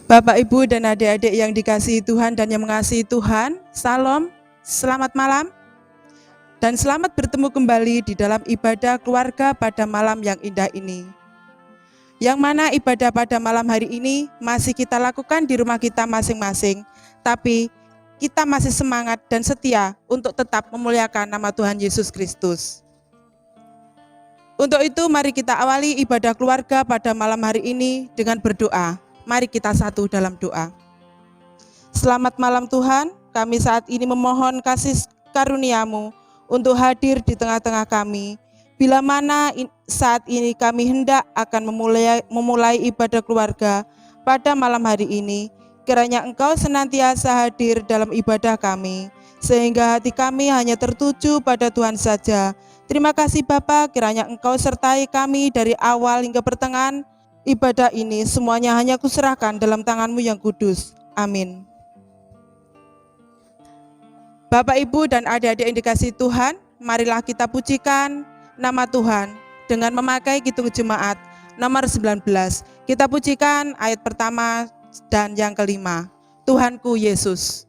Bapak, Ibu, dan adik-adik yang dikasihi Tuhan dan yang mengasihi Tuhan, Salam, selamat malam, dan selamat bertemu kembali di dalam ibadah keluarga pada malam yang indah ini. Yang mana ibadah pada malam hari ini masih kita lakukan di rumah kita masing-masing, tapi kita masih semangat dan setia untuk tetap memuliakan nama Tuhan Yesus Kristus. Untuk itu, mari kita awali ibadah keluarga pada malam hari ini dengan berdoa. Mari kita satu dalam doa. Selamat malam Tuhan, kami saat ini memohon kasih karunia-Mu untuk hadir di tengah-tengah kami. Bila mana saat ini kami hendak akan memulai ibadah keluarga pada malam hari ini, kiranya Engkau senantiasa hadir dalam ibadah kami, sehingga hati kami hanya tertuju pada Tuhan saja. Terima kasih Bapa, kiranya Engkau sertai kami dari awal hingga pertengahan ibadah ini, semuanya hanya kuserahkan dalam tangan-Mu yang kudus. Amin. Bapak, Ibu, dan adik-adik yang dikasihi Tuhan, marilah kita pujikan nama Tuhan dengan memakai Kidung Jemaat nomor 19. Kita pujikan ayat pertama dan yang kelima. Tuhanku Yesus.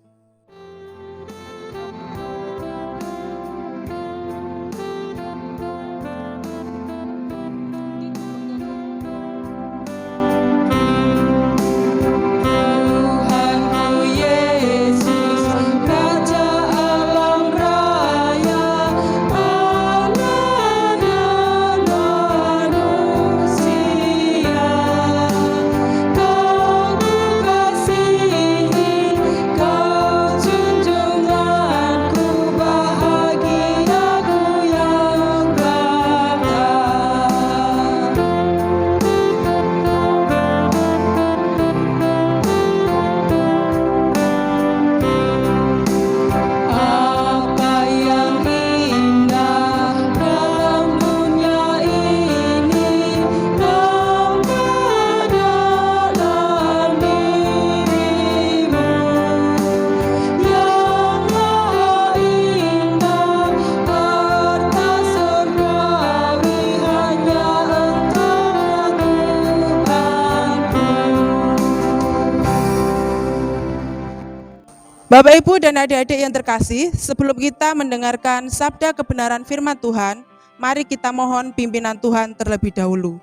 Bapak, Ibu, dan adik-adik yang terkasih, sebelum kita mendengarkan sabda kebenaran firman Tuhan, mari kita mohon pimpinan Tuhan terlebih dahulu.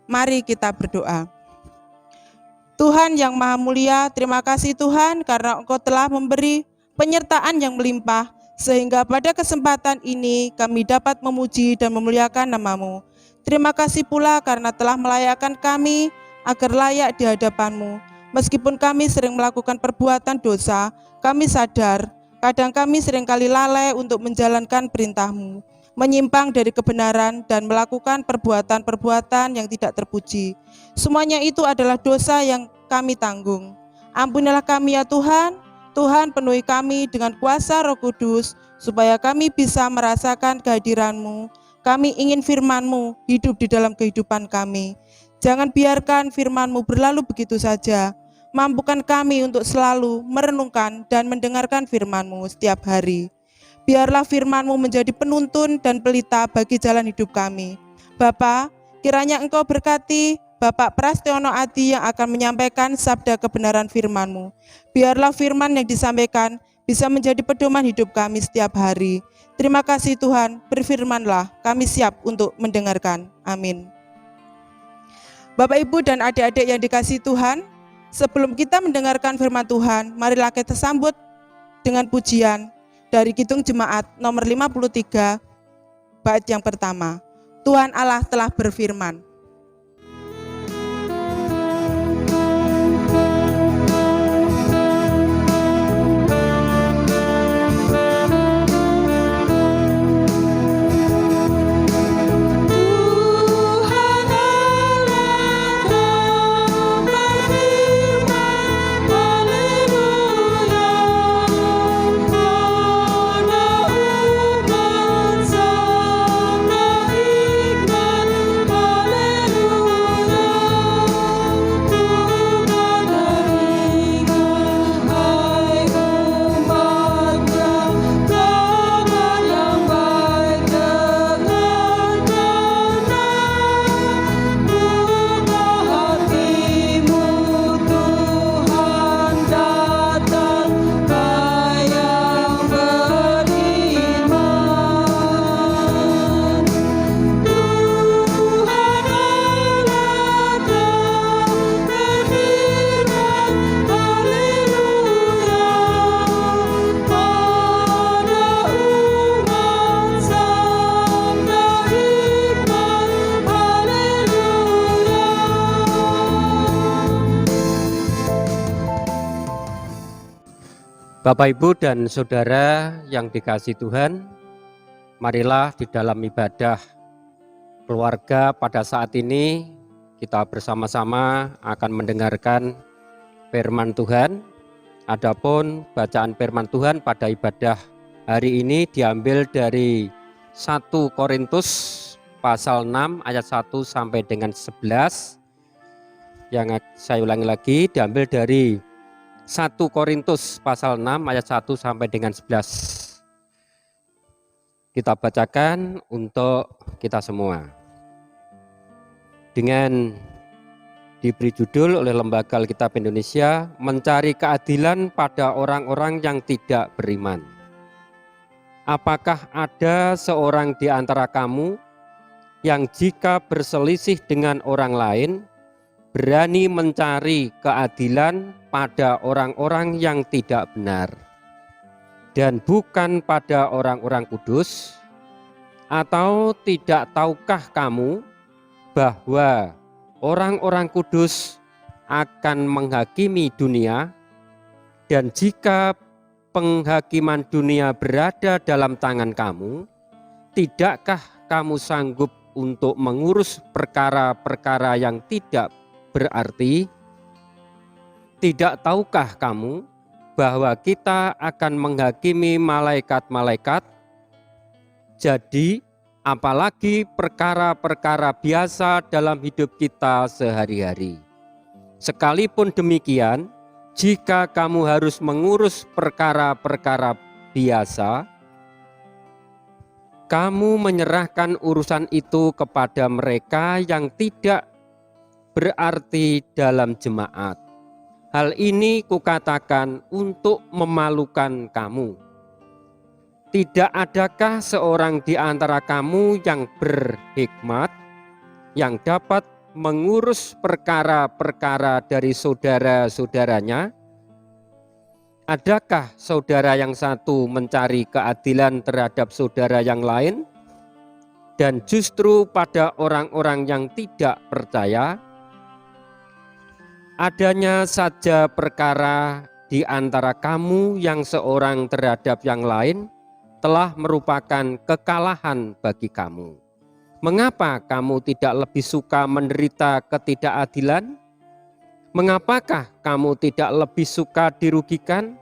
Mari kita berdoa. Tuhan yang Maha Mulia, terima kasih Tuhan karena Engkau telah memberi penyertaan yang melimpah, sehingga pada kesempatan ini kami dapat memuji dan memuliakan nama-Mu. Terima kasih pula karena telah melayakkan kami agar layak di hadapan-Mu. Meskipun kami sering melakukan perbuatan dosa, kami sadar, kadang kami seringkali lalai untuk menjalankan perintah-Mu, menyimpang dari kebenaran dan melakukan perbuatan-perbuatan yang tidak terpuji. Semuanya itu adalah dosa yang kami tanggung. Ampunilah kami ya Tuhan, Tuhan penuhi kami dengan kuasa Roh Kudus, supaya kami bisa merasakan kehadiran-Mu. Kami ingin firman-Mu hidup di dalam kehidupan kami. Jangan biarkan firman-Mu berlalu begitu saja. Mampukan kami untuk selalu merenungkan dan mendengarkan firman-Mu setiap hari. Biarlah firman-Mu menjadi penuntun dan pelita bagi jalan hidup kami. Bapa, kiranya Engkau berkati Bapak Prastiono Adi yang akan menyampaikan sabda kebenaran firman-Mu. Biarlah firman yang disampaikan bisa menjadi pedoman hidup kami setiap hari. Terima kasih Tuhan, berfirmanlah, kami siap untuk mendengarkan. Amin. Bapak, Ibu, dan adik-adik yang dikasihi Tuhan, sebelum kita mendengarkan firman Tuhan, marilah kita sambut dengan pujian dari Kidung Jemaat nomor 53, bait yang pertama. Tuhan Allah telah berfirman. Haleluya. Bapak, Ibu, dan Saudara yang dikasihi Tuhan, marilah di dalam ibadah keluarga pada saat ini kita bersama-sama akan mendengarkan firman Tuhan. Adapun bacaan firman Tuhan pada ibadah hari ini diambil dari 1 Korintus pasal 6 ayat 1 sampai dengan 11. Yang saya ulangi lagi, diambil dari 1 Korintus pasal 6 ayat 1 sampai dengan 11. Kita bacakan untuk kita semua. Dengan diberi judul oleh Lembaga Alkitab Indonesia, Mencari Keadilan pada Orang-orang yang Tidak Beriman. Apakah ada seorang di antara kamu yang jika berselisih dengan orang lain, berani mencari keadilan pada orang-orang yang tidak benar dan bukan pada orang-orang kudus? Atau tidak tahukah kamu bahwa orang-orang kudus akan menghakimi dunia, dan jika penghakiman dunia berada dalam tangan kamu, tidakkah kamu sanggup untuk mengurus perkara-perkara yang tidak berarti? Tidak tahukah kamu bahwa kita akan menghakimi malaikat-malaikat? Jadi, apalagi perkara-perkara biasa dalam hidup kita sehari-hari. Sekalipun demikian, jika kamu harus mengurus perkara-perkara biasa, kamu menyerahkan urusan itu kepada mereka yang tidak berarti dalam jemaat. Hal ini kukatakan untuk memalukan kamu. Tidak adakah seorang di antara kamu yang berhikmat, yang dapat mengurus perkara-perkara dari saudara-saudaranya? Adakah saudara yang satu mencari keadilan terhadap saudara yang lain, dan justru pada orang-orang yang tidak percaya? Adanya saja perkara di antara kamu yang seorang terhadap yang lain telah merupakan kekalahan bagi kamu. Mengapa kamu tidak lebih suka menderita ketidakadilan? Mengapakah kamu tidak lebih suka dirugikan?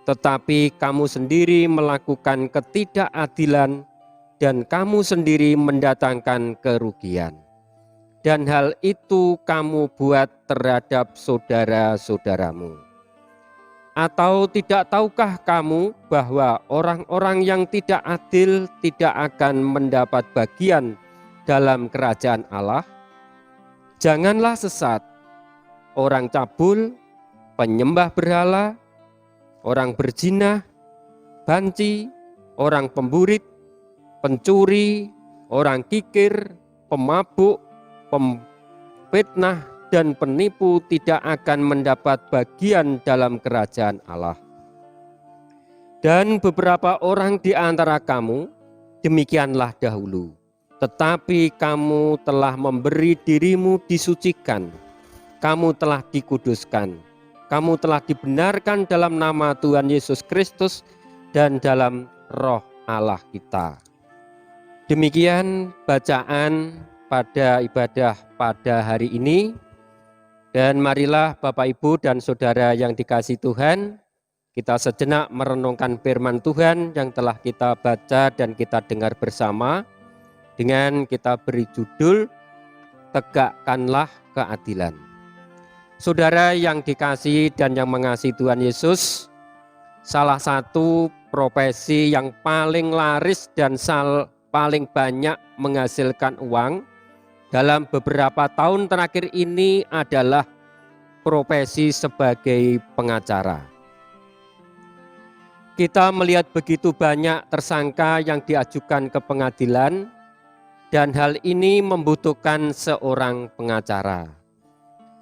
Tetapi kamu sendiri melakukan ketidakadilan dan kamu sendiri mendatangkan kerugian. Dan hal itu kamu buat terhadap saudara-saudaramu. Atau tidak tahukah kamu bahwa orang-orang yang tidak adil tidak akan mendapat bagian dalam kerajaan Allah? Janganlah sesat. Orang cabul, penyembah berhala, orang berzina, banci, orang pemburit, pencuri, orang kikir, pemabuk, pemfitnah, dan penipu tidak akan mendapat bagian dalam kerajaan Allah. Dan beberapa orang di antara kamu demikianlah dahulu, tetapi kamu telah memberi dirimu disucikan, kamu telah dikuduskan, kamu telah dibenarkan dalam nama Tuhan Yesus Kristus dan dalam Roh Allah kita. Demikian bacaan pada ibadah pada hari ini. Dan marilah Bapak, Ibu, dan Saudara yang dikasihi Tuhan, kita sejenak merenungkan firman Tuhan yang telah kita baca dan kita dengar bersama, dengan kita beri judul Tegakkanlah Keadilan. Saudara yang dikasihi dan yang mengasihi Tuhan Yesus, salah satu profesi yang paling laris dan paling banyak menghasilkan uang dalam beberapa tahun terakhir ini adalah profesi sebagai pengacara. Kita melihat begitu banyak tersangka yang diajukan ke pengadilan, dan hal ini membutuhkan seorang pengacara.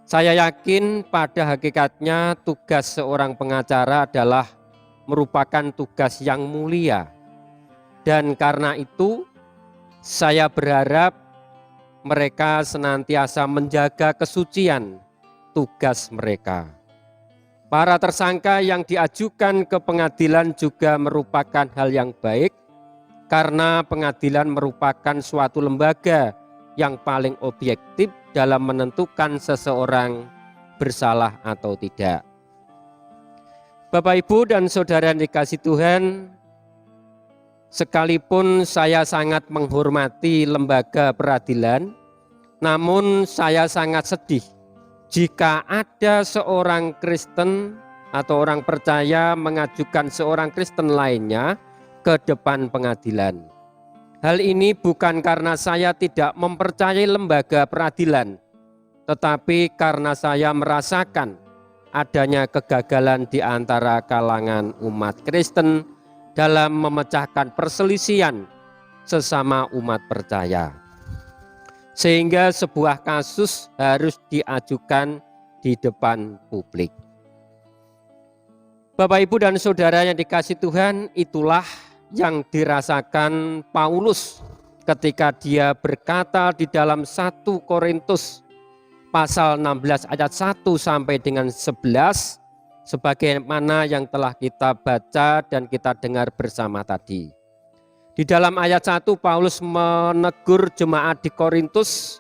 Saya yakin pada hakikatnya tugas seorang pengacara adalah merupakan tugas yang mulia. Dan karena itu saya berharap mereka senantiasa menjaga kesucian tugas mereka. Para tersangka yang diajukan ke pengadilan juga merupakan hal yang baik karena pengadilan merupakan suatu lembaga yang paling objektif dalam menentukan seseorang bersalah atau tidak. Bapak, Ibu, dan saudara yang dikasihi Tuhan, sekalipun saya sangat menghormati lembaga peradilan, namun saya sangat sedih jika ada seorang Kristen atau orang percaya mengajukan seorang Kristen lainnya ke depan pengadilan. Hal ini bukan karena saya tidak mempercayai lembaga peradilan, tetapi karena saya merasakan adanya kegagalan di antara kalangan umat Kristen dalam memecahkan perselisihan sesama umat percaya. Sehingga sebuah kasus harus diajukan di depan publik. Bapak, Ibu, dan saudara yang dikasihi Tuhan, itulah yang dirasakan Paulus ketika dia berkata di dalam 1 Korintus pasal 16 ayat 1 sampai dengan 11, sebagaimana yang telah kita baca dan kita dengar bersama tadi. Di dalam ayat 1 Paulus menegur jemaat di Korintus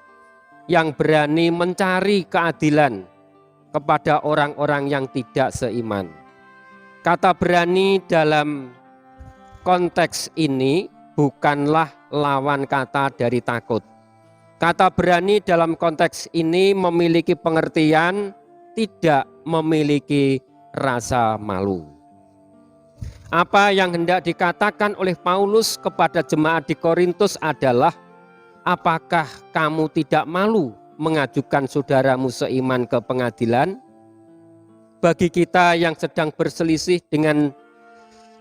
yang berani mencari keadilan kepada orang-orang yang tidak seiman. Kata berani dalam konteks ini bukanlah lawan kata dari takut. Kata berani dalam konteks ini memiliki pengertian tidak memiliki rasa malu. Apa yang hendak dikatakan oleh Paulus kepada jemaat di Korintus adalah, apakah kamu tidak malu mengajukan saudaramu seiman ke pengadilan? Bagi kita yang sedang berselisih dengan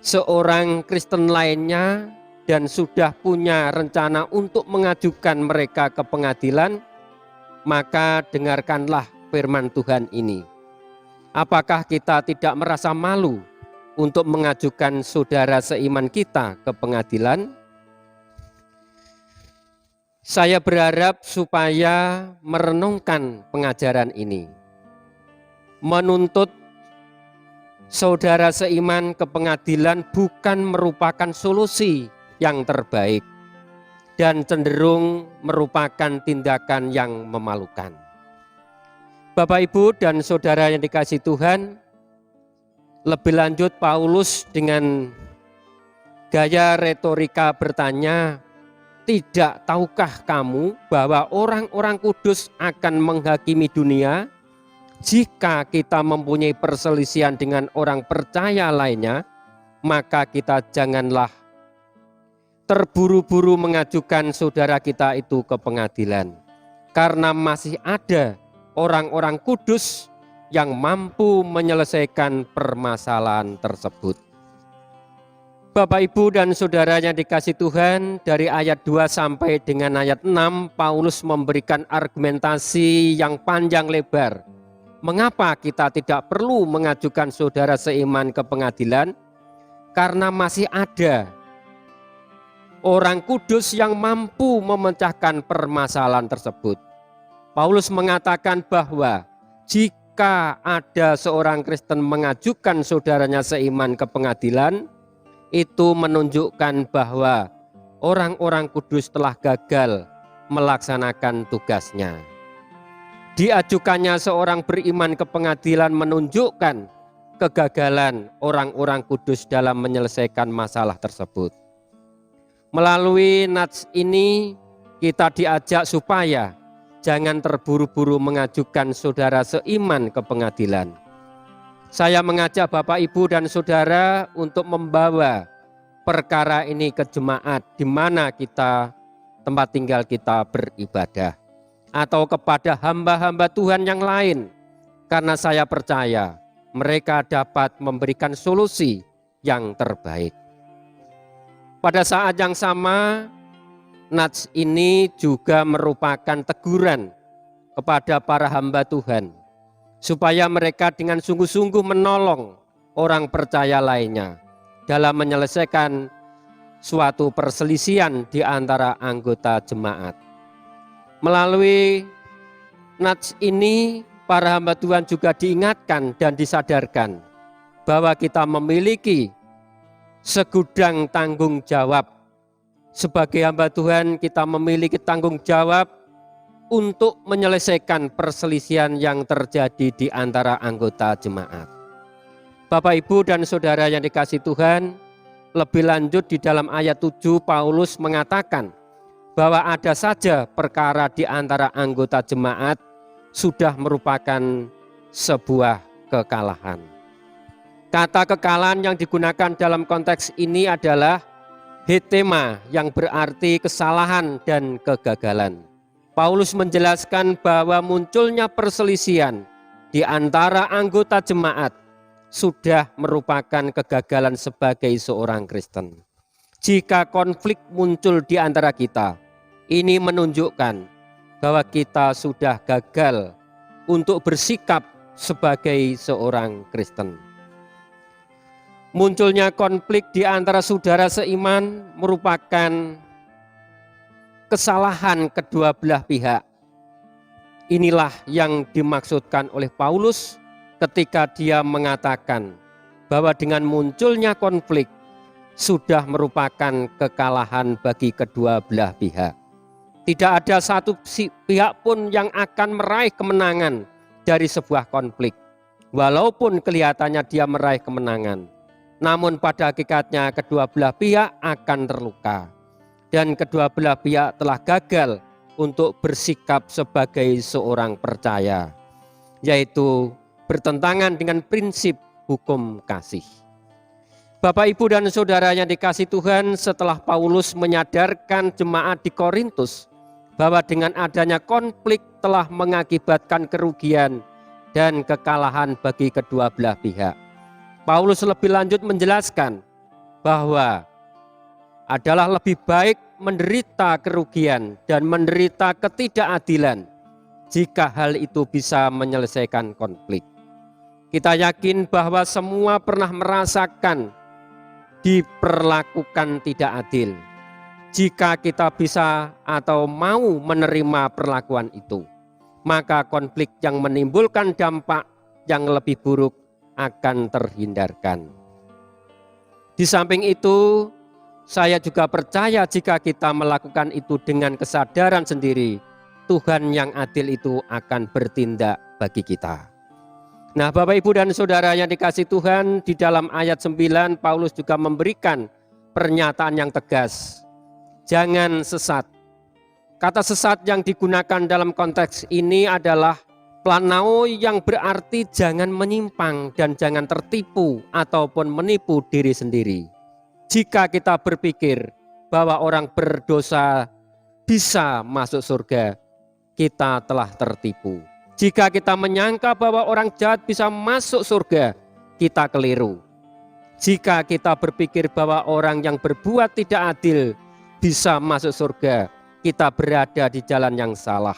seorang Kristen lainnya dan sudah punya rencana untuk mengajukan mereka ke pengadilan, maka dengarkanlah firman Tuhan ini. Apakah kita tidak merasa malu untuk mengajukan saudara seiman kita ke pengadilan? Saya berharap supaya merenungkan pengajaran ini, menuntut saudara seiman ke pengadilan bukan merupakan solusi yang terbaik dan cenderung merupakan tindakan yang memalukan. Bapak, Ibu, dan saudara yang dikasihi Tuhan, lebih lanjut Paulus dengan gaya retorika bertanya, tidak tahukah kamu bahwa orang-orang kudus akan menghakimi dunia? Jika kita mempunyai perselisihan dengan orang percaya lainnya, maka kita janganlah terburu-buru mengajukan saudara kita itu ke pengadilan, karena masih ada orang-orang kudus yang mampu menyelesaikan permasalahan tersebut. Bapak, Ibu, dan saudara yang dikasihi Tuhan, dari ayat 2 sampai dengan ayat 6, Paulus memberikan argumentasi yang panjang lebar. Mengapa kita tidak perlu mengajukan saudara seiman ke pengadilan? Karena masih ada orang kudus yang mampu memecahkan permasalahan tersebut. Paulus mengatakan bahwa jika ada seorang Kristen mengajukan saudaranya seiman ke pengadilan, itu menunjukkan bahwa orang-orang kudus telah gagal melaksanakan tugasnya. Diajukannya seorang beriman ke pengadilan menunjukkan kegagalan orang-orang kudus dalam menyelesaikan masalah tersebut. Melalui nats ini kita diajak supaya jangan terburu-buru mengajukan saudara seiman ke pengadilan. Saya mengajak Bapak, Ibu, dan saudara untuk membawa perkara ini ke jemaat di mana kita tempat tinggal kita beribadah, atau kepada hamba-hamba Tuhan yang lain, karena saya percaya mereka dapat memberikan solusi yang terbaik. Pada saat yang sama, nats ini juga merupakan teguran kepada para hamba Tuhan, supaya mereka dengan sungguh-sungguh menolong orang percaya lainnya dalam menyelesaikan suatu perselisihan di antara anggota jemaat. Melalui nats ini para hamba Tuhan juga diingatkan dan disadarkan bahwa kita memiliki segudang tanggung jawab. Sebagai hamba Tuhan, kita memiliki tanggung jawab untuk menyelesaikan perselisihan yang terjadi di antara anggota jemaat. Bapak, Ibu, dan Saudara yang dikasihi Tuhan, lebih lanjut di dalam ayat 7 Paulus mengatakan bahwa ada saja perkara di antara anggota jemaat sudah merupakan sebuah kekalahan. Kata kekalahan yang digunakan dalam konteks ini adalah hetema, yang berarti kesalahan dan kegagalan. Paulus menjelaskan bahwa munculnya perselisihan di antara anggota jemaat sudah merupakan kegagalan sebagai seorang Kristen. Jika konflik muncul di antara kita, ini menunjukkan bahwa kita sudah gagal untuk bersikap sebagai seorang Kristen. Munculnya konflik di antara saudara seiman merupakan kesalahan kedua belah pihak. Inilah yang dimaksudkan oleh Paulus ketika dia mengatakan bahwa dengan munculnya konflik sudah merupakan kekalahan bagi kedua belah pihak. Tidak ada satu pihak pun yang akan meraih kemenangan dari sebuah konflik. Walaupun kelihatannya dia meraih kemenangan, namun pada hakikatnya kedua belah pihak akan terluka. Dan kedua belah pihak telah gagal untuk bersikap sebagai seorang percaya, yaitu bertentangan dengan prinsip hukum kasih. Bapak, Ibu, dan Saudara yang dikasihi Tuhan, setelah Paulus menyadarkan jemaat di Korintus bahwa dengan adanya konflik telah mengakibatkan kerugian dan kekalahan bagi kedua belah pihak, Paulus lebih lanjut menjelaskan bahwa adalah lebih baik menderita kerugian dan menderita ketidakadilan jika hal itu bisa menyelesaikan konflik. Kita yakin bahwa semua pernah merasakan diperlakukan tidak adil. Jika kita bisa atau mau menerima perlakuan itu, maka konflik yang menimbulkan dampak yang lebih buruk akan terhindarkan. Di samping itu, saya juga percaya jika kita melakukan itu dengan kesadaran sendiri, Tuhan yang adil itu akan bertindak bagi kita. Nah, Bapak, Ibu, dan Saudara yang dikasihi Tuhan, di dalam ayat 9 Paulus juga memberikan pernyataan yang tegas. Jangan sesat. Kata sesat yang digunakan dalam konteks ini adalah planao, yang berarti jangan menyimpang dan jangan tertipu ataupun menipu diri sendiri. Jika kita berpikir bahwa orang berdosa bisa masuk surga, kita telah tertipu. Jika kita menyangka bahwa orang jahat bisa masuk surga, kita keliru. Jika kita berpikir bahwa orang yang berbuat tidak adil bisa masuk surga, kita berada di jalan yang salah.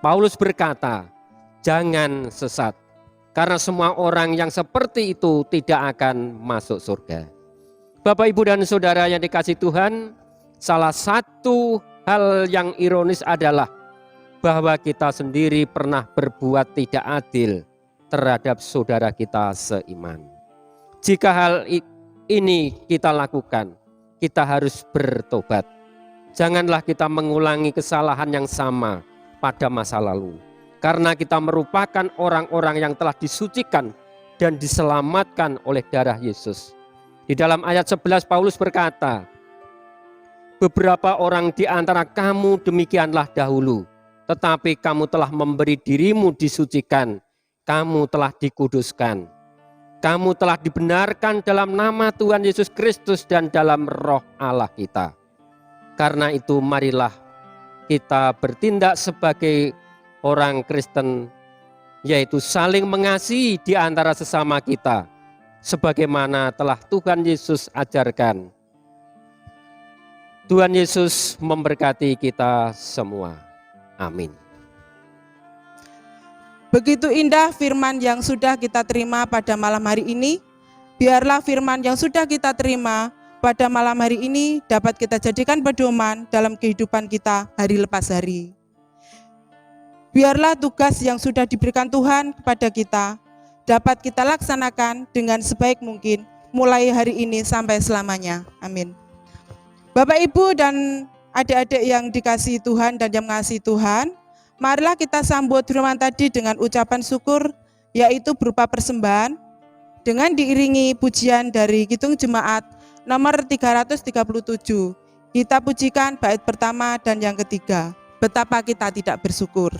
Paulus berkata, jangan sesat, karena semua orang yang seperti itu tidak akan masuk surga. Bapak, Ibu, dan Saudara yang dikasihi Tuhan, salah satu hal yang ironis adalah bahwa kita sendiri pernah berbuat tidak adil terhadap saudara kita seiman. Jika hal ini kita lakukan, kita harus bertobat. Janganlah kita mengulangi kesalahan yang sama pada masa lalu, karena kita merupakan orang-orang yang telah disucikan dan diselamatkan oleh darah Yesus. Di dalam ayat 11 Paulus berkata, beberapa orang di antara kamu demikianlah dahulu, tetapi kamu telah memberi dirimu disucikan, kamu telah dikuduskan, kamu telah dibenarkan dalam nama Tuhan Yesus Kristus dan dalam roh Allah kita. Karena itu marilah kita bertindak sebagai orang Kristen, yaitu saling mengasihi di antara sesama kita, sebagaimana telah Tuhan Yesus ajarkan. Tuhan Yesus memberkati kita semua. Amin. Begitu indah firman yang sudah kita terima pada malam hari ini. Biarlah firman yang sudah kita terima pada malam hari ini dapat kita jadikan pedoman dalam kehidupan kita hari lepas hari. Biarlah tugas yang sudah diberikan Tuhan kepada kita dapat kita laksanakan dengan sebaik mungkin mulai hari ini sampai selamanya. Amin. Bapak, Ibu, dan adik-adik yang dikasihi Tuhan dan yang mengasihi Tuhan, marilah kita sambut firman tadi dengan ucapan syukur, yaitu berupa persembahan, dengan diiringi pujian dari Kidung Jemaat nomor 337. Kita pujikan bait pertama dan yang ketiga. Betapa kita tidak bersyukur.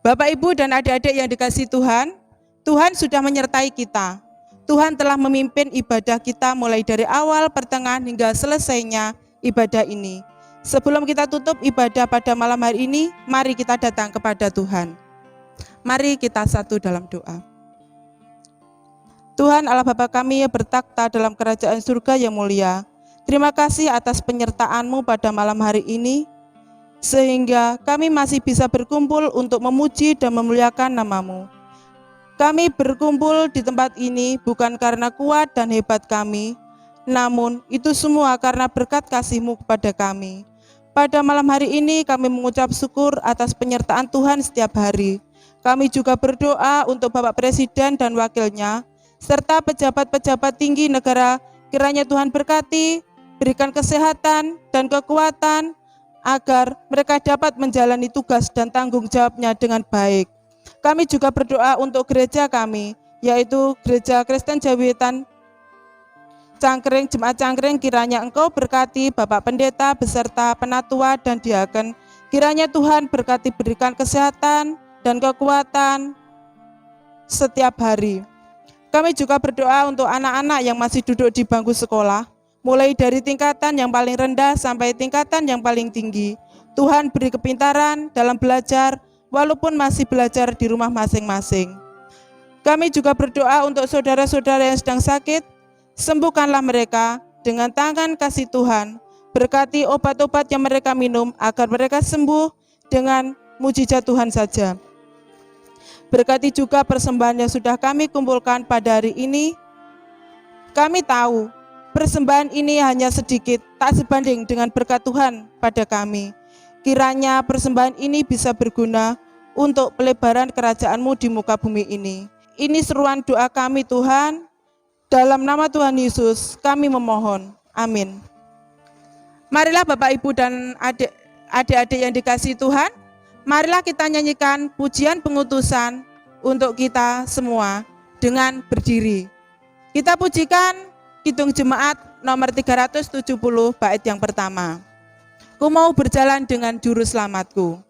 Bapak, Ibu, dan adik-adik yang dikasihi Tuhan, Tuhan sudah menyertai kita. Tuhan telah memimpin ibadah kita mulai dari awal, pertengahan, hingga selesainya ibadah ini. Sebelum kita tutup ibadah pada malam hari ini, mari kita datang kepada Tuhan. Mari kita satu dalam doa. Tuhan Allah Bapa kami yang bertakhta dalam kerajaan surga yang mulia, terima kasih atas penyertaan-Mu pada malam hari ini, sehingga kami masih bisa berkumpul untuk memuji dan memuliakan nama-Mu. Kami berkumpul di tempat ini bukan karena kuat dan hebat kami, namun itu semua karena berkat kasih-Mu kepada kami. Pada malam hari ini kami mengucap syukur atas penyertaan Tuhan setiap hari. Kami juga berdoa untuk Bapak Presiden dan wakilnya, serta pejabat-pejabat tinggi negara, kiranya Tuhan berkati, berikan kesehatan dan kekuatan, agar mereka dapat menjalani tugas dan tanggung jawabnya dengan baik. Kami juga berdoa untuk gereja kami, yaitu Gereja Kristen Jawitan Cangkring, Jemaat Cangkring, kiranya Engkau berkati Bapak Pendeta beserta penatua dan diaken. Kiranya Tuhan berkati, berikan kesehatan dan kekuatan setiap hari. Kami juga berdoa untuk anak-anak yang masih duduk di bangku sekolah, mulai dari tingkatan yang paling rendah sampai tingkatan yang paling tinggi. Tuhan beri kepintaran dalam belajar, walaupun masih belajar di rumah masing-masing. Kami juga berdoa untuk saudara-saudara yang sedang sakit, sembuhkanlah mereka dengan tangan kasih Tuhan. Berkati obat-obat yang mereka minum, agar mereka sembuh dengan mujizat Tuhan saja. Berkati juga persembahan yang sudah kami kumpulkan pada hari ini. Kami tahu persembahan ini hanya sedikit, tak sebanding dengan berkat Tuhan pada kami. Kiranya persembahan ini bisa berguna untuk pelebaran kerajaan-Mu di muka bumi ini. Ini seruan doa kami Tuhan, dalam nama Tuhan Yesus kami memohon. Amin. Marilah Bapak, Ibu, dan adik-adik yang dikasihi Tuhan, marilah kita nyanyikan pujian pengutusan untuk kita semua dengan berdiri. Kita pujikan Kidung Jemaat nomor 370 bait yang pertama. Ku mau berjalan dengan juru selamatku.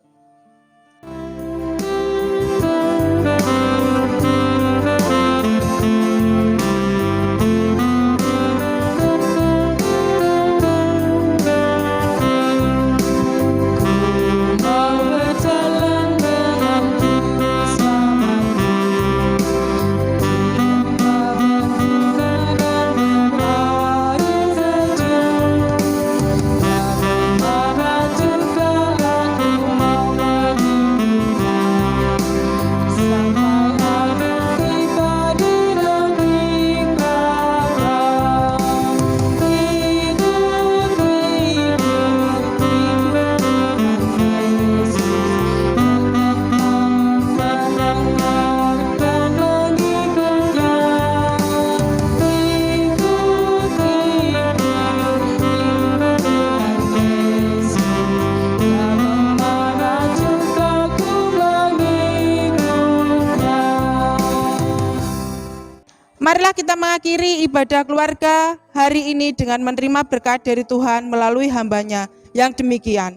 Marilah kita mengakhiri ibadah keluarga hari ini dengan menerima berkat dari Tuhan melalui hamba-Nya yang demikian.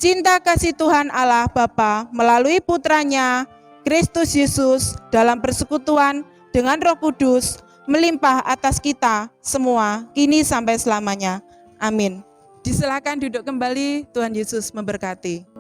Cinta kasih Tuhan Allah Bapa melalui putranya Kristus Yesus dalam persekutuan dengan Roh Kudus melimpah atas kita semua kini sampai selamanya. Amin. Disilakan duduk kembali, Tuhan Yesus memberkati.